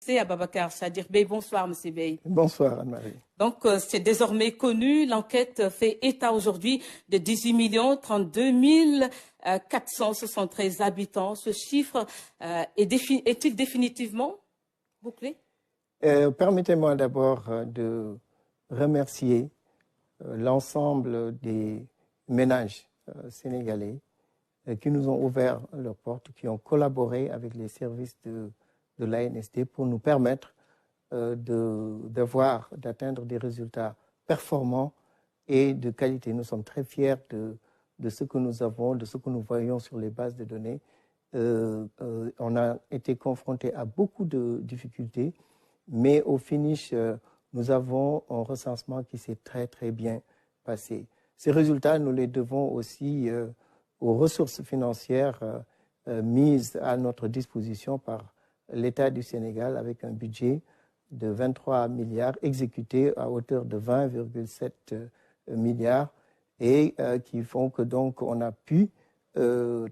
C'est Ababacar Sadir-Bey. Bonsoir, M. Bey. Bonsoir, Anne-Marie. Donc, c'est désormais connu. L'enquête fait état aujourd'hui de 18 32 473 habitants. Ce chiffre est-il définitivement bouclé? Permettez-moi d'abord de remercier l'ensemble des ménages sénégalais qui nous ont ouvert leurs portes, qui ont collaboré avec les services de l'ANSD pour nous permettre d'atteindre des résultats performants et de qualité. Nous sommes très fiers de ce que nous avons, de ce que nous voyons sur les bases de données. On a été confronté à beaucoup de difficultés, mais au finish, nous avons un recensement qui s'est très, très bien passé. Ces résultats, nous les devons aussi aux ressources financières mises à notre disposition par l'État du Sénégal avec un budget de 23 milliards exécuté à hauteur de 20,7 milliards et qui font que donc on a pu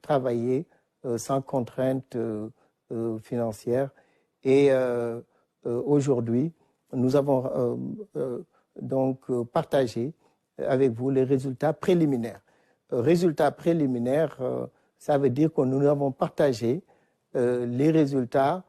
travailler sans contrainte financière. Et aujourd'hui, nous avons donc partagé avec vous les résultats préliminaires. Résultats préliminaires, ça veut dire que nous avons partagé les résultats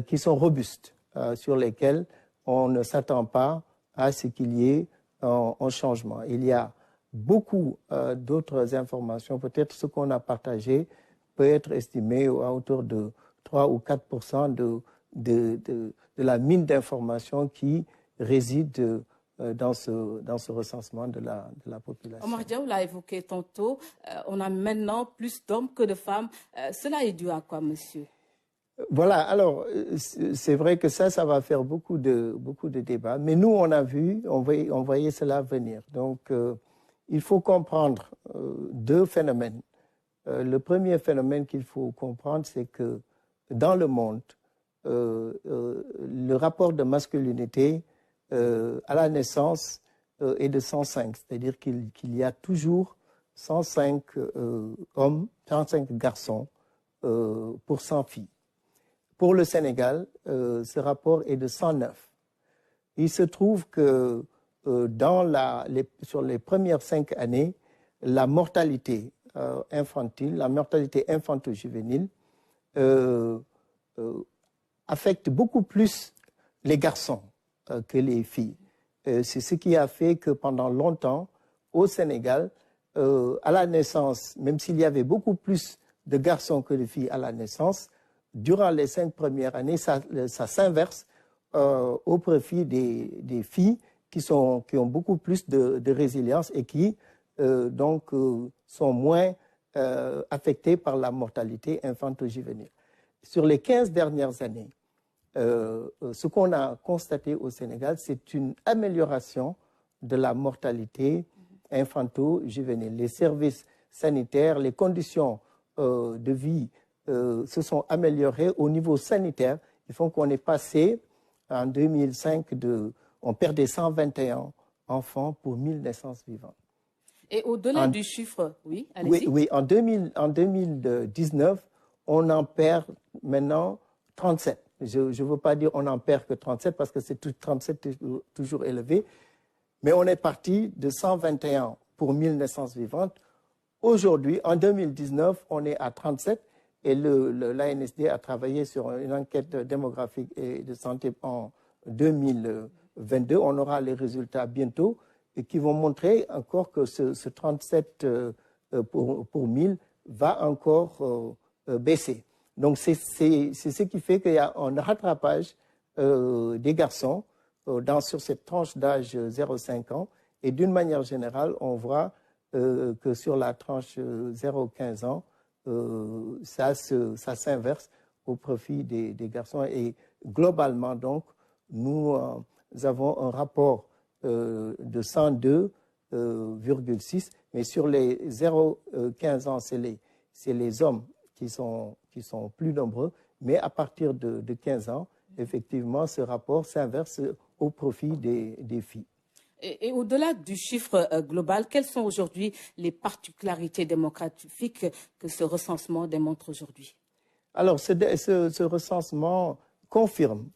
qui sont robustes, sur lesquels on ne s'attend pas à ce qu'il y ait un changement. Il y a beaucoup d'autres informations. Peut-être ce qu'on a partagé peut être estimé à hauteur de 3 ou 4% de la mine d'informations qui réside dans ce recensement de la population. Omar Diaw l'a évoqué tantôt, on a maintenant plus d'hommes que de femmes. Cela est dû à quoi, monsieur? Voilà, alors c'est vrai que ça va faire beaucoup de débats, mais nous on a vu, on voyait cela venir. Donc il faut comprendre deux phénomènes. Le premier phénomène qu'il faut comprendre, c'est que dans le monde, le rapport de masculinité à la naissance est de 105, c'est-à-dire qu'il y a toujours 105 hommes, 105 garçons pour 100 filles. Pour le Sénégal, ce rapport est de 109. Il se trouve que sur les premières 5 années, la mortalité infantile, la mortalité infanto-juvénile affecte beaucoup plus les garçons que les filles. C'est ce qui a fait que pendant longtemps, au Sénégal, à la naissance, même s'il y avait beaucoup plus de garçons que de filles à la naissance, durant les 5 premières années, ça s'inverse au profit des filles qui ont beaucoup plus de résilience et qui donc sont moins affectées par la mortalité infanto-juvénile. Sur les 15 dernières années, ce qu'on a constaté au Sénégal, c'est une amélioration de la mortalité infanto-juvénile. Les services sanitaires, les conditions de vie se sont améliorées au niveau sanitaire. Ils font qu'on est passé en 2005 on perdait 121 enfants pour 1000 naissances vivantes. Et au-delà du chiffre, oui, allez-y. Oui, en 2019, on en perd maintenant 37. Je ne veux pas dire on en perd que 37 parce que 37 est toujours élevé. Mais on est parti de 121 pour 1000 naissances vivantes. Aujourd'hui, en 2019, on est à 37 et l'ANSD a travaillé sur une enquête démographique et de santé en 2022. On aura les résultats bientôt et qui vont montrer encore que ce 37 pour 1000 va encore baisser. Donc c'est ce qui fait qu'il y a un rattrapage des garçons sur cette tranche d'âge 0,5 ans. Et d'une manière générale, on voit que sur la tranche 0,15 ans, ça s'inverse au profit des garçons. Et globalement, donc, nous avons un rapport de 102,6. Mais sur les 0,15 ans, c'est les hommes qui sont plus nombreux, mais à partir de 15 ans, effectivement, ce rapport s'inverse au profit des filles. Et au-delà du chiffre global, quelles sont aujourd'hui les particularités démographiques que ce recensement démontre aujourd'hui? Alors, ce recensement confirme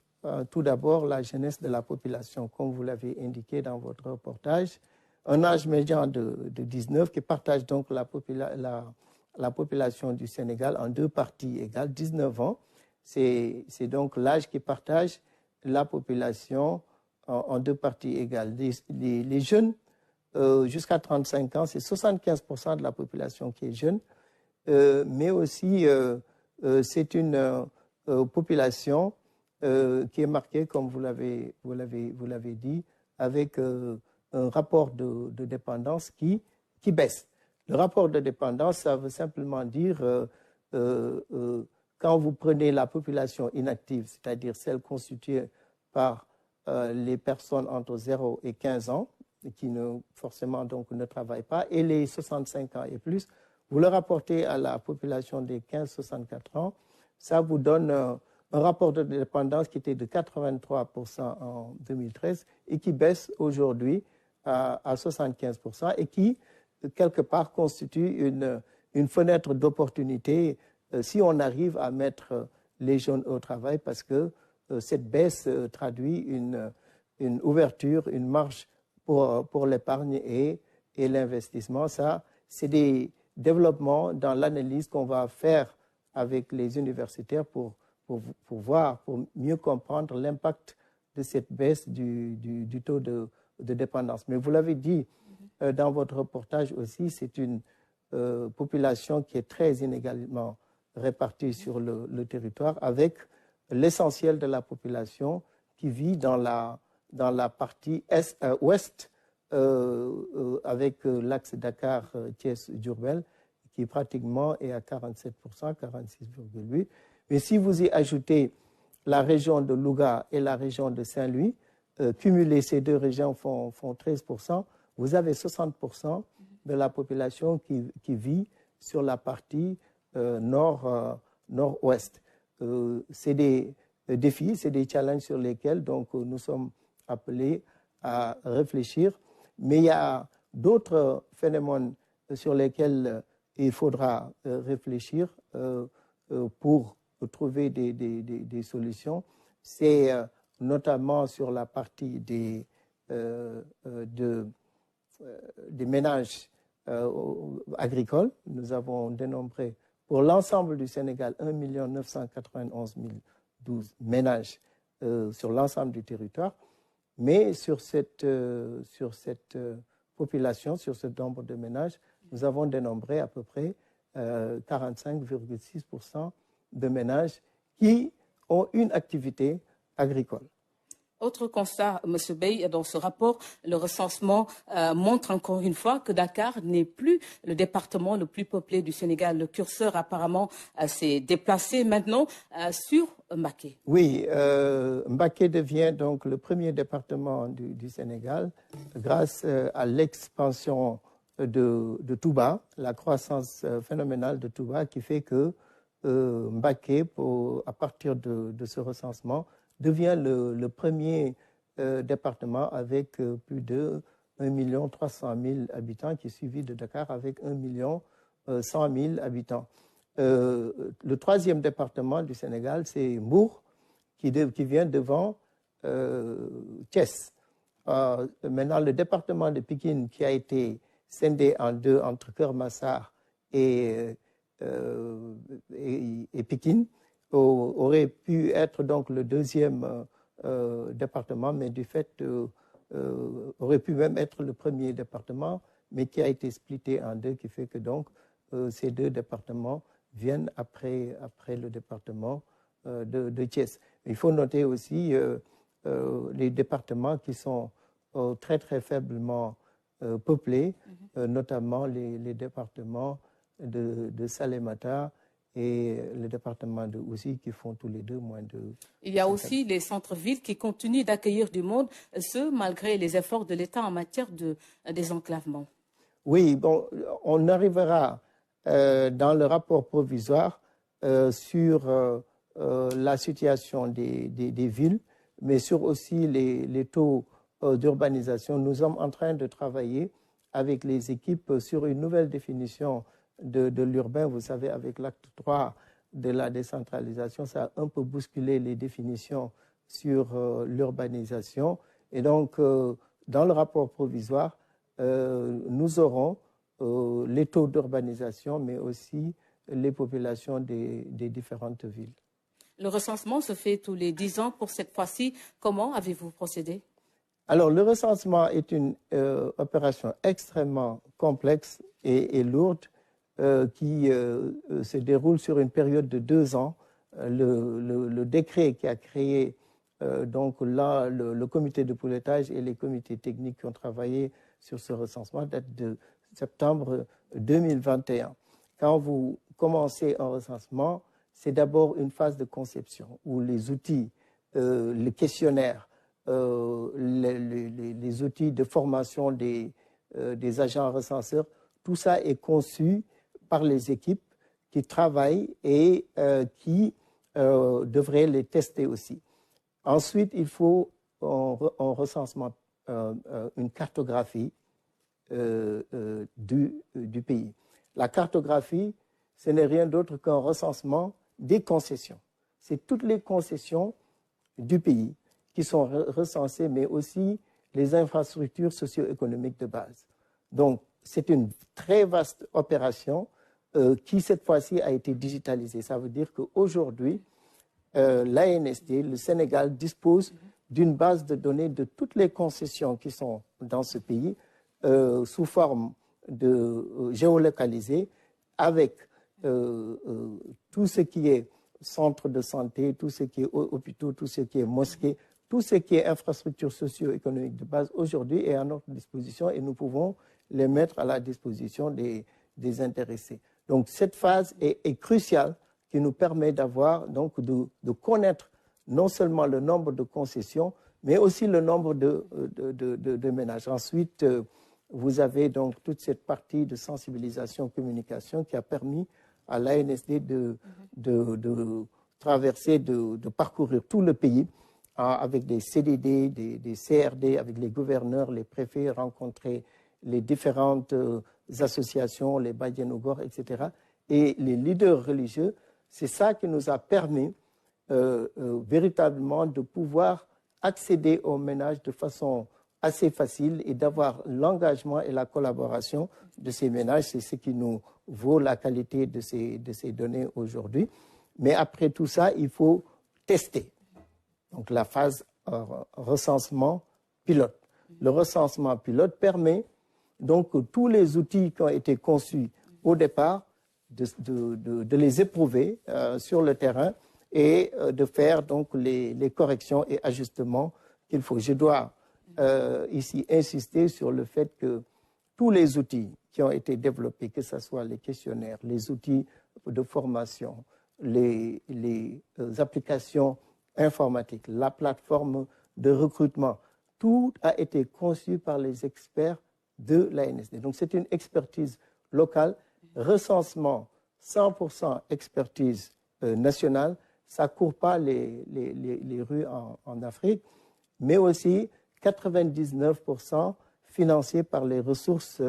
tout d'abord la jeunesse de la population, comme vous l'avez indiqué dans votre reportage. Un âge médian de 19 qui partage donc la population du Sénégal en deux parties égales, 19 ans. C'est donc l'âge qui partage la population en deux parties égales. Les jeunes jusqu'à 35 ans, c'est 75% de la population qui est jeune, mais aussi c'est une population qui est marquée, comme vous l'avez dit, avec un rapport de dépendance qui baisse. Le rapport de dépendance, ça veut simplement dire quand vous prenez la population inactive, c'est-à-dire celle constituée par les personnes entre 0 et 15 ans, qui forcément donc ne travaillent pas, et les 65 ans et plus, vous le rapportez à la population des 15-64 ans, ça vous donne un rapport de dépendance qui était de 83% en 2013 et qui baisse aujourd'hui à 75% et qui, quelque part, constitue une fenêtre d'opportunité si on arrive à mettre les jeunes au travail, parce que cette baisse traduit une ouverture, une marge pour l'épargne et l'investissement. Ça, c'est des développements dans l'analyse qu'on va faire avec les universitaires pour mieux comprendre l'impact de cette baisse du taux de dépendance. Mais vous l'avez dit dans votre reportage aussi, c'est une population qui est très inégalement répartie sur le territoire, avec l'essentiel de la population qui vit dans la partie ouest, avec l'axe Dakar-Thiès-Diourbel, qui pratiquement est à 47%, 46,8%. Mais si vous y ajoutez la région de Louga et la région de Saint-Louis, cumuler ces deux régions font 13%, vous avez 60% de la population qui vit sur la partie nord-ouest. C'est des défis, c'est des challenges sur lesquels donc, nous sommes appelés à réfléchir. Mais il y a d'autres phénomènes sur lesquels il faudra réfléchir pour trouver des solutions. C'est notamment sur la partie des ménages agricoles. Nous avons dénombré pour l'ensemble du Sénégal 1 991 012 ménages sur l'ensemble du territoire. Mais sur cette population, sur ce nombre de ménages, nous avons dénombré à peu près 45,6% de ménages qui ont une activité agricole. Autre constat, M. Bey, dans ce rapport, le recensement montre encore une fois que Dakar n'est plus le département le plus peuplé du Sénégal. Le curseur apparemment s'est déplacé maintenant sur Mbacké. Oui, Mbacké devient donc le premier département du Sénégal grâce à l'expansion de Touba, la croissance phénoménale de Touba qui fait que Mbacké, à partir de ce recensement, devient le premier département avec plus de 1 300 000 habitants, qui est suivi de Dakar avec 1 100 000 habitants. Le troisième département du Sénégal, c'est Mbour, qui vient devant Thiès. Maintenant, le département de Pikine, qui a été scindé en deux entre Keur Massar et Pikine, aurait pu être donc le deuxième département, mais du fait aurait pu même être le premier département, mais qui a été splitté en deux, qui fait que donc ces deux départements viennent après le département de Thiès. Il faut noter aussi les départements qui sont très très faiblement peuplés, notamment les départements de Salémata et le département de Ouzi, qui font tous les deux moins de... Il y a aussi les centres-villes qui continuent d'accueillir du monde, ce malgré les efforts de l'État en matière de désenclavement. Oui, bon, on arrivera dans le rapport provisoire sur la situation des villes, mais sur aussi les taux d'urbanisation. Nous sommes en train de travailler avec les équipes sur une nouvelle définition de l'urbain. Vous savez, avec l'acte 3 de la décentralisation, ça a un peu bousculé les définitions sur l'urbanisation. Et donc, dans le rapport provisoire, nous aurons les taux d'urbanisation, mais aussi les populations des différentes villes. Le recensement se fait tous les 10 ans. Pour cette fois-ci, comment avez-vous procédé? Alors, le recensement est une opération extrêmement complexe et lourde qui se déroule sur une période de 2 ans. Le décret qui a créé donc là, le comité de pilotage et les comités techniques qui ont travaillé sur ce recensement date de septembre 2021. Quand vous commencez un recensement, c'est d'abord une phase de conception où les outils, les questionnaires, les outils de formation des agents recenseurs, tout ça est conçu par les équipes qui travaillent et qui devraient les tester aussi. Ensuite, il faut un recensement, une cartographie du pays. La cartographie, ce n'est rien d'autre qu'un recensement des concessions. C'est toutes les concessions du pays qui sont recensées, mais aussi les infrastructures socio-économiques de base. Donc, c'est une très vaste opération qui, cette fois-ci, a été digitalisée. Ça veut dire qu'aujourd'hui, l'ANSD, le Sénégal, dispose d'une base de données de toutes les concessions qui sont dans ce pays sous forme de géolocalisée avec tout ce qui est centre de santé, tout ce qui est hôpitaux, tout ce qui est mosquée, tout ce qui est infrastructure socio-économique de base aujourd'hui est à notre disposition et nous pouvons les mettre à la disposition des intéressés. Donc cette phase est cruciale qui nous permet d'avoir, donc de connaître non seulement le nombre de concessions, mais aussi le nombre de ménages. Ensuite, vous avez donc toute cette partie de sensibilisation, communication qui a permis à l'ANSD de traverser, de parcourir tout le pays avec des CDD, des CRD, avec les gouverneurs, les préfets, rencontrer les différentes associations, les Badianougor, etc. Et les leaders religieux, c'est ça qui nous a permis véritablement de pouvoir accéder aux ménages de façon assez facile et d'avoir l'engagement et la collaboration de ces ménages. C'est ce qui nous vaut la qualité de ces données aujourd'hui. Mais après tout ça, il faut tester. Donc la phase recensement pilote. Le recensement pilote permet donc tous les outils qui ont été conçus au départ de les éprouver sur le terrain et de faire donc les corrections et ajustements qu'il faut. Je dois ici insister sur le fait que tous les outils qui ont été développés, que ce soit les questionnaires, les outils de formation, les applications informatiques, la plateforme de recrutement, tout a été conçu par les experts de l'ANSD. Donc c'est une expertise locale, recensement 100% expertise nationale, ça ne court pas les rues en Afrique, mais aussi 99% financé par les ressources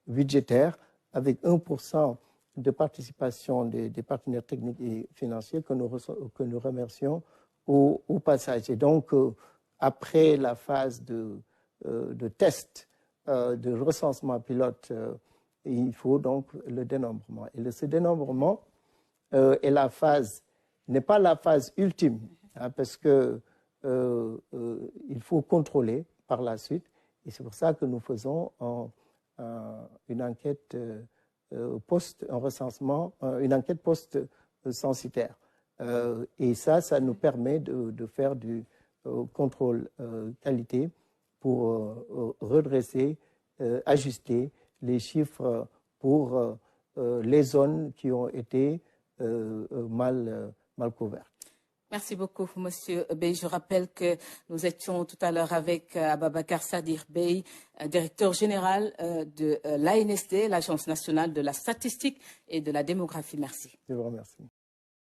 budgétaires, avec 1% de participation des partenaires techniques et financiers que nous remercions au passage. Et donc, après la phase de test, de recensement pilote, il faut donc le dénombrement. Et ce dénombrement n'est pas la phase ultime, hein, parce que il faut contrôler par la suite. Et c'est pour ça que nous faisons une enquête une enquête post-censitaire. Et ça nous permet de faire du contrôle qualité pour redresser, ajuster les chiffres pour les zones qui ont été mal couvertes. Merci beaucoup, Monsieur Bey. Je rappelle que nous étions tout à l'heure avec Ababacar Sadir Bey, directeur général de l'ANSD, l'Agence nationale de la statistique et de la démographie. Merci. Je vous remercie.